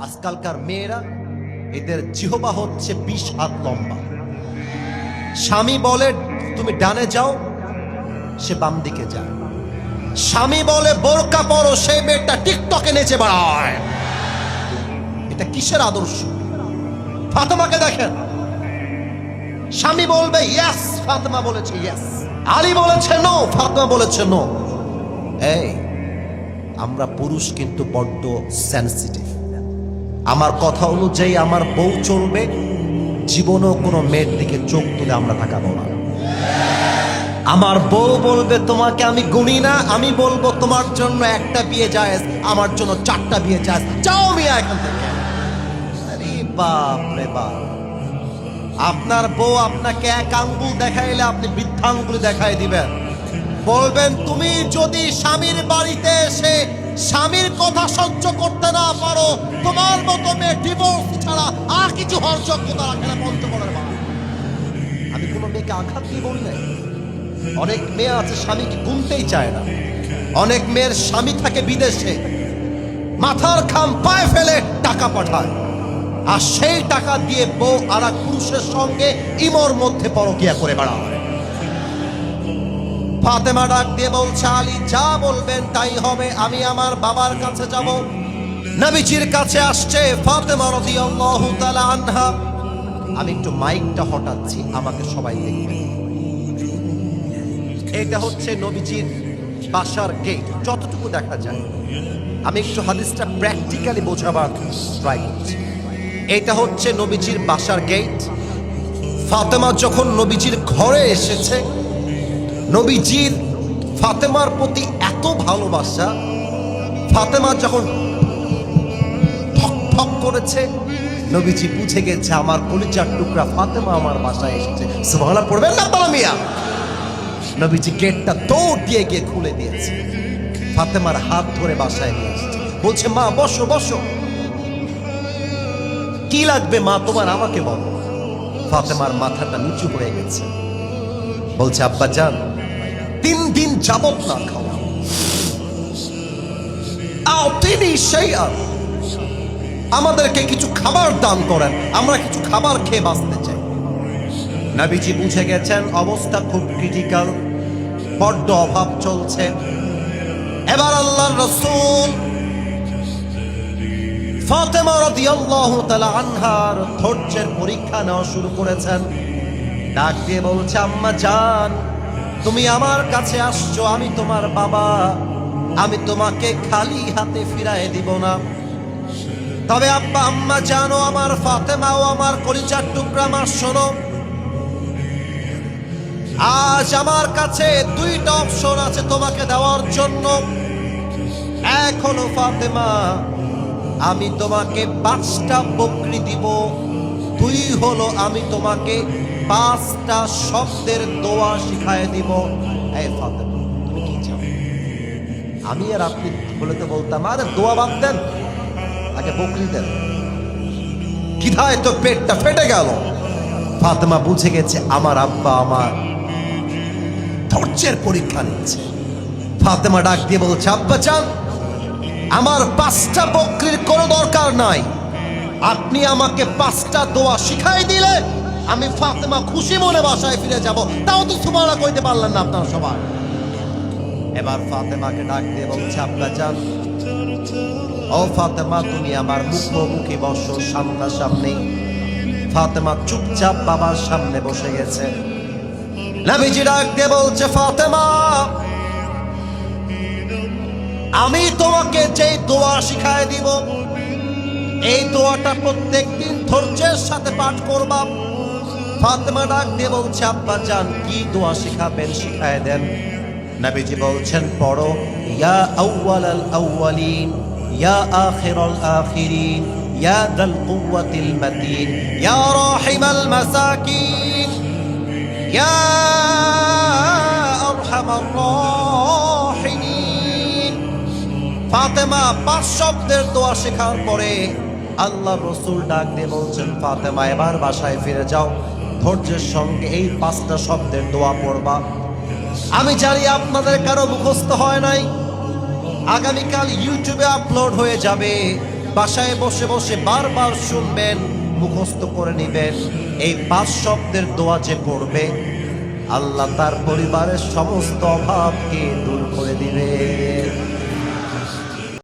আজকালকার মেয়েরা, এদের জিহবা হচ্ছে 20 হাত লম্বা। স্বামী বলে তুমি ডানে যাও, সে বাম দিকে যায়। স্বামী বলে বোরকা পরো, সেই মেয়েটা টিকটকে নেচে বেড়ায়। এটা কিসের আদর্শ? ফাতেমাকে দেখেন, স্বামী বলবে ইয়েস, ফাতেমা বলেছে ইয়েস। আলী বলেছে নো, ফাতেমা বলেছে নো। এই আমরা পুরুষ কিন্তু বড্ড সেনসিটিভ। আমার কথা অনুযায়ী আমার বউ চলবে, জীবনেও কোনো মেয়ের দিকে চোখ তুলে আমরা তাকাবো না। আমার বউ বলবে তোমাকে আমি গুনি না, আমি বলবো তোমার জন্য একটা বিয়ে জায়েজ, আমার জন্য 4টা বিয়ে জায়েজ, যাও মিয়া এখান থেকে। আরে বাপ রে বাপ, আপনার বউ আপনাকে এক আঙ্গুল দেখাইলে আপনি বৃদ্ধাঙ্গুল দেখাই দিবেন। বলবেন তুমি যদি স্বামীর বাড়িতে এসে স্বামীর কথা সহ্য করতে না পারো, তোমার মতো মেয়ে ডিভোর্স ছাড়া আর কিছু হওয়ার যোগ্যতা রাখে না। পঞ্চগড়ের মা, আমি কোনো মেয়েকে আঘাত দিয়ে বললে, অনেক মেয়ে আছে স্বামীকে গুনতেই চায় না। অনেক মেয়ের স্বামী থাকে বিদেশে, মাথার ঘাম পায়ে ফেলে টাকা পাঠায়, আর সেই টাকা দিয়ে বউ আর এক পুরুষের সঙ্গে ইমোর মধ্যে পরকিয়া করে বেড়ায়। ফাতেমা ডাক দিয়ে বলছে আলী যা বলবেন তাই হবে, আমি আমার বাবার কাছে যাব। নবীজির কাছে আসছে ফাতেমা রাদিয়াল্লাহু তাআলা আনহা। আমি একটু মাইকটা হটাচ্ছি, আমাকে সবাই দেখবে। এটা হচ্ছে নবীজির বাসার গেট, যতটুকু দেখা যায়। আমি একটু হাদিসটা প্র্যাকটিক্যালি বোঝাবার ট্রাই করছি। এটা হচ্ছে নবীজির বাসার গেট। ফাতেমা যখন নবীজির ঘরে এসেছে, নবীজির ফাতেমার প্রতি এত ভালোবাসা, ফাতেমা যখন ঠক ঠক করেছে, নবীজি বুঝে গেছে আমার কলিজার টুকরা ফাতেমা আমার বাসায় এসেছে। সুবহানাল্লাহ পড়বেন না বাবা মিয়া? নবীজি গেটটা দৌড় দিয়ে গিয়ে খুলে দিয়েছে, ফাতেমার হাত ধরে বাসায় নিয়ে এসেছে। বলছে মা বসো বসো, কি লাগবে মা তোমার, আমাকে বলো। ফাতেমার মাথাটা নিচু হয়ে গেছে। বলছে আব্বা জান 3 দিন যাবত না খাওয়া, আতিনি শাইআন, আমাদেরকে কিছু খাবার দান করেন, আমরা কিছু খাবার খেয়ে বাঁচতে চাই। নবীজি বুঝে গেছেন অবস্থা খুব ক্রিটিক্যাল, বড্ড অভাব চলছে। এবার আল্লাহর রাসূল ফাতেমা রাদিয়াল্লাহু তাআলা আনহার ধৈর্যের পরীক্ষা নেওয়া শুরু করেছেন। ডাক দিয়ে বলছে আম্মা জান তুমি আমার কাছে আসছো, আমি তোমার বাবা, আমি তোমাকে খালি হাতে ফিরায় দিব না। তবে আব্বা আম্মা জানো, আমার ফাতেমা ও আমার কলিজার টুকরা মা, শোনো, আজ আমার কাছে 2টা অপশন আছে তোমাকে দেওয়ার জন্য। এক হলো ফাতেমা, আমি তোমাকে 5টা বকরি দিব। 2 হলো আমি তোমাকে 5টা শব্দের দোয়া শিখায় দিব। এই ফাতেমা তুমি কি চাও? আমি আর আপনি বলে তো বলতাম আরে দোয়া বাদ দেন, আগে বকরি দেন। কিধায় তো পেটটা ফেটে গেল। ফাতেমা বুঝে গেছে আমার আব্বা আমার ধৈর্যের পরীক্ষা নিচ্ছে। ফাতেমা ডাক দিয়ে বলছে আব্বা চান আমার 5টা বকরির কোনো দরকার নাই, আপনি আমাকে 5টা দোয়া শিখাই দিলে আমি ফাতেমা খুশি মনে বাসায় ফিরে যাব। তাও তো সুবহানাল্লাহ কইতে পারলেন না আপনারা সবাই। এবার ফাতেমাকে ডাক দিয়ে বলছে আব্বা জান, ও ফাতেমা তুমি আমার মুখোমুখি বসো সামনাসামনি। ফাতেমা চুপচাপ বাবার সামনে বসে গেছে। নবীজি ডাক দিয়ে বলছে ফাতেমা আমি তোমাকে যে দোয়া শিখায় দিব, এই দোয়াটা প্রত্যেকদিন ধৈর্যের সাথে পাঠ করবা। ফাতেমা ডাক দিয়ে বলছে আব্বা জান কি দোয়া শিখাবেন, শিখায় দেন। নবীজি বলছেন পড়ো ইয়া আউয়ালাল আউয়ালিন ইয়া আখিরাল আখিরিন ইয়া যাল কুওয়াতিল মাতিন ইয়া রাহিমাল মাসাকিন ইয়া আরহামার রাহিমিন। ফাতেমা 5 শব্দের দোয়া শেখার পরে আল্লাহ রাসূল ডাক দিয়ে বলছেন ফাতেমা এবার বাসায় ফিরে যাও, ধৈর্যের সঙ্গে এই 5টা শব্দের দোয়া পড়বা। আমি জানি আপনাদের কারো মুখস্থ হয় নাই, আগামীকাল ইউটিউবে আপলোড হয়ে যাবে। বাসায় বসে বসে বারবার শুনবেন, মুখস্থ করে নিবেন। এই 5 শব্দের দোয়া যে পড়বে, আল্লাহ তার পরিবারের সমস্ত অভাবকে দূর করে দিবে।